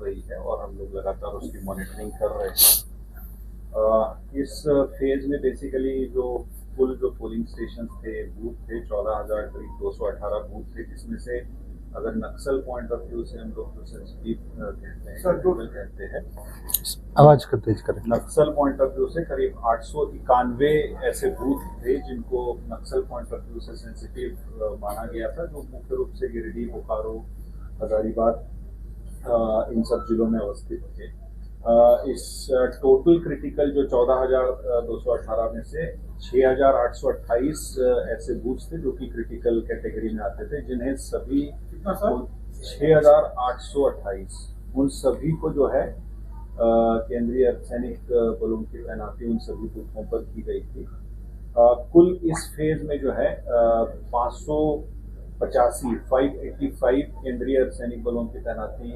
रही है और हम लोग लगातार उसकी मॉनिटरिंग कर रहे हैं। इस फेज में बेसिकली जो कुल जो पोलिंग स्टेशन थे, बूथ थे, 14,000 करीब 218 बूथ थे, जिसमें से अगर नक्सल पॉइंट ऑफ व्यू से हम लोग जो सेंसिटिव कहते हैं, क्रिटिकल कहते हैं, आवाज का तेज करें। नक्सल पॉइंट ऑफ व्यू से करीब 891 ऐसे बूथ थे जिनको नक्सल पॉइंट ऑफ व्यू से सेंसिटिव माना गया था, जो मुख्य रूप से गिरिडीह, बोकारो, हजारीबाग इन सब जिलों में अवस्थित थे। इस टोटल क्रिटिकल जो 14,218 में से 6,828 ऐसे बूथ्स थे जो कि क्रिटिकल कैटेगरी में आते थे, जिन्हें सभी 6,828 उन सभी को जो है केंद्रीय अर्धसैनिक बलों की तैनाती उन सभी बूथों पर की गई थी। कुल इस फेज में जो है 585 केंद्रीय अर्धसैनिक बलों की तैनाती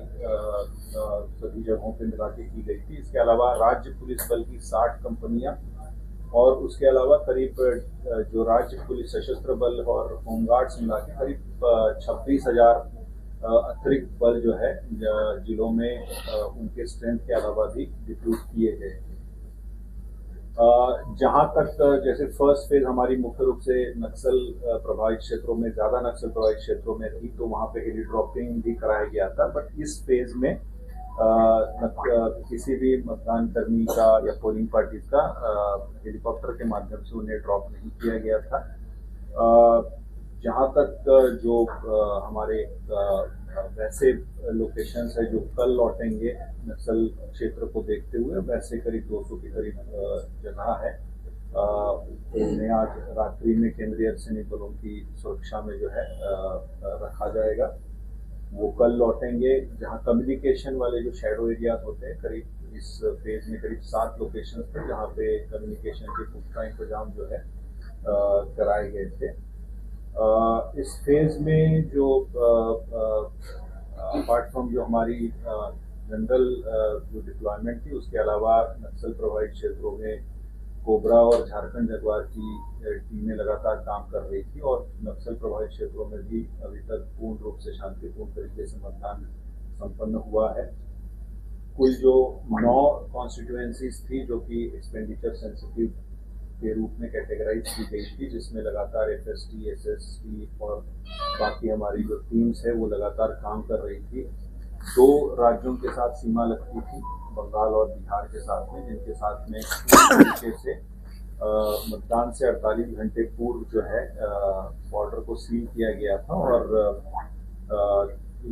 सभी जगहों पर मिला के की गई थी। इसके अलावा राज्य पुलिस बल की 60 कंपनियां और उसके अलावा करीब जो राज्य पुलिस सशस्त्र बल और होमगार्ड्स मिला के करीब 26,000 अतिरिक्त बल जो है जिलों में उनके स्ट्रेंथ के अलावा भी डिप्लॉय किए गए थे। जहां तक जैसे फर्स्ट फेज हमारी मुख्य रूप से नक्सल प्रभावित क्षेत्रों में, ज्यादा नक्सल प्रभावित क्षेत्रों में थी, तो वहां पे हेली ड्रॉपिंग भी कराया गया था। बट इस फेज में किसी भी मतदान कर्मी का या पोलिंग पार्टी का हेलीकॉप्टर के माध्यम से उन्हें ड्रॉप नहीं किया गया था। जहाँ तक जो हमारे वैसे लोकेशंस है जो कल लौटेंगे नक्सल क्षेत्र को देखते हुए, वैसे करीब 200 के करीब जगह है उन्हें आज रात्रि में केंद्रीय अर्धसैनिक बलों की सुरक्षा में जो है रखा जाएगा। वो कल लौटेंगे। जहाँ कम्युनिकेशन वाले जो शैडो एरियाज होते हैं, करीब इस फेज में करीब 7 लोकेशन थे जहाँ पे कम्युनिकेशन के पुख्ता इंतजाम जो है कराए गए थे। इस फेज में जो अपार्ट फ्रॉम जो हमारी जनरल जो डिप्लॉयमेंट थी, उसके अलावा नक्सल प्रभावित क्षेत्रों में कोबरा और झारखंड जगुआर की टीमें लगातार काम कर रही थी और नक्सल प्रभावित क्षेत्रों में भी अभी तक पूर्ण रूप से शांतिपूर्ण तरीके से मतदान संपन्न हुआ है। कुल जो 9 कॉन्स्टिट्यूएंसीज थी जो कि एक्सपेंडिचर सेंसिटिव के रूप में कैटेगराइज की गई थी, जिसमें लगातार एफएसटी, एसएसटी और बाकी हमारी जो टीम्स है वो लगातार काम कर रही थी। 2 राज्यों के साथ सीमा लगती थी, बंगाल और बिहार के साथ में, जिनके साथ में तरीके से मतदान से 48 घंटे पूर्व जो है बॉर्डर को सील किया गया था और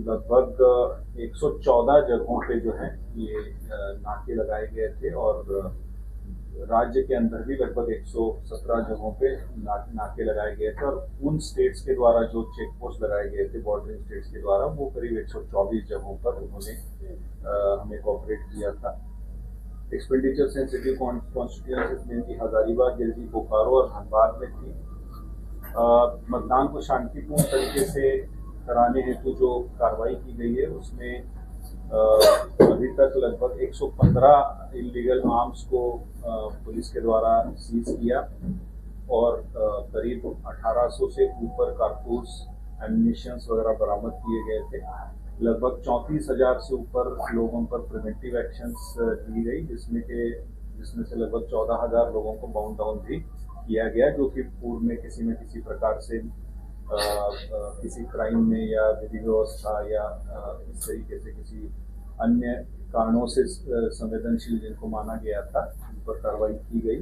लगभग 114 जगहों पे जो है ये नाके लगाए गए थे और राज्य के अंदर भी लगभग 117 जगहों पे नाके लगाए गए थे और उन स्टेट्स के द्वारा जो चेक पोस्ट लगाए गए थे बॉर्डरिंग स्टेट्स के द्वारा, वो करीब 124 जगहों पर उन्होंने हमें कोऑपरेट किया था। एक्सपेंडिचर सेंसिटिव कॉन्स्टिट्यूएंसीज जिनकी हजारीबाग, गिरिडीह, बोकारो और धनबाद में थी। मतदान को शांतिपूर्ण तरीके से कराने हेतु जो कार्रवाई की गई है उसमें अभी तक लगभग 115 इलीगल आर्म्स को पुलिस के द्वारा सीज किया और करीब 1800 से ऊपर कारतूस, एम्यूनिशंस वगैरह बरामद किए गए थे। लगभग 34,000 से ऊपर लोगों पर प्रिवेंटिव एक्शंस दी गई, जिसमें से लगभग 14,000 लोगों को बाउंड डाउन भी किया गया, जो कि पूर्व में किसी प्रकार से किसी क्राइम में या विधि व्यवस्था या इस तरीके से किसी अन्य कारणों से संवेदनशील जिनको माना गया था, उन पर कार्रवाई की गई।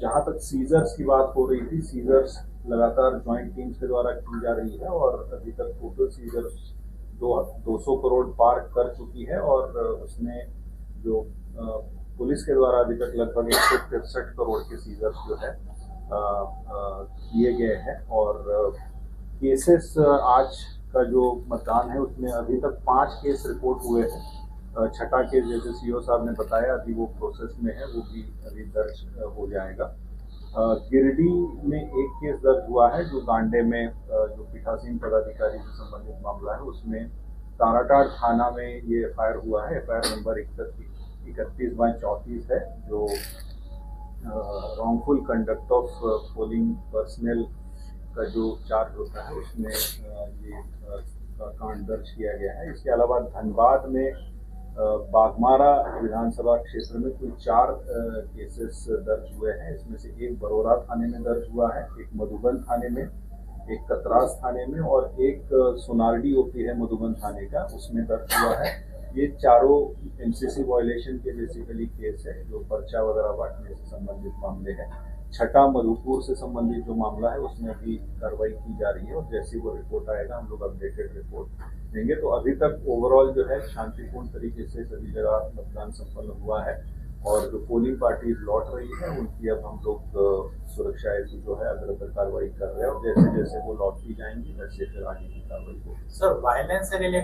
जहां तक सीजर्स की बात हो रही थी, सीजर्स लगातार ज्वाइंट टीम्स के द्वारा की जा रही है और अभी तक टोटल सीजर्स 200 करोड़ पार कर चुकी है और उसमें जो पुलिस के द्वारा अभी तक लगभग 163 करोड़ के सीजर्स जो है किए गए हैं और केसेस आज का जो मतदान है उसमें अभी तक 5 केस रिपोर्ट हुए हैं। छठा केस जैसे सीओ साहब ने बताया अभी वो प्रोसेस में है, वो भी अभी दर्ज हो जाएगा। गिरिडीह में एक केस दर्ज हुआ है जो गांडे में जो पीठासीन पदाधिकारी से संबंधित मामला है, उसमें ताराटाड़ थाना में ये एफआईआर हुआ है। एफआईआर नंबर 31/34 है, जो wrongful conduct of polling personal का जो चार्ज होता है उसमें ये कांड दर्ज किया गया है। इसके अलावा धनबाद में बाघमारा विधानसभा क्षेत्र में कुल 4 केसेस दर्ज हुए हैं। इसमें से एक बरोरा थाने में दर्ज हुआ है, एक मधुबन थाने में, एक कतरास थाने में और एक सोनारडी ओपी है मधुबन थाने का, उसमें दर्ज हुआ है। ये चारों एमसीसी वायलेशन के बेसिकली केस है, जो पर्चा वगैरह बांटने से संबंधित मामले हैं। छठा मधुपुर से संबंधित जो मामला है उसमें भी कार्रवाई की जा रही है और जैसे वो रिपोर्ट आएगा हम लोग अपडेटेड रिपोर्ट देंगे। तो अभी तक ओवरऑल जो है शांतिपूर्ण तरीके से सभी जगह मतदान संपन्न हुआ है और जो पोलिंग पार्टीज लौट रही है उनकी अब हम लोग सुरक्षा हेतु जो है अग्रतर कार्रवाई कर रहे हैं और जैसे जैसे वो लौटती जाएंगी वैसे फिर आगे की कार्रवाई होगी। सर वायलेंस से रिलेटेड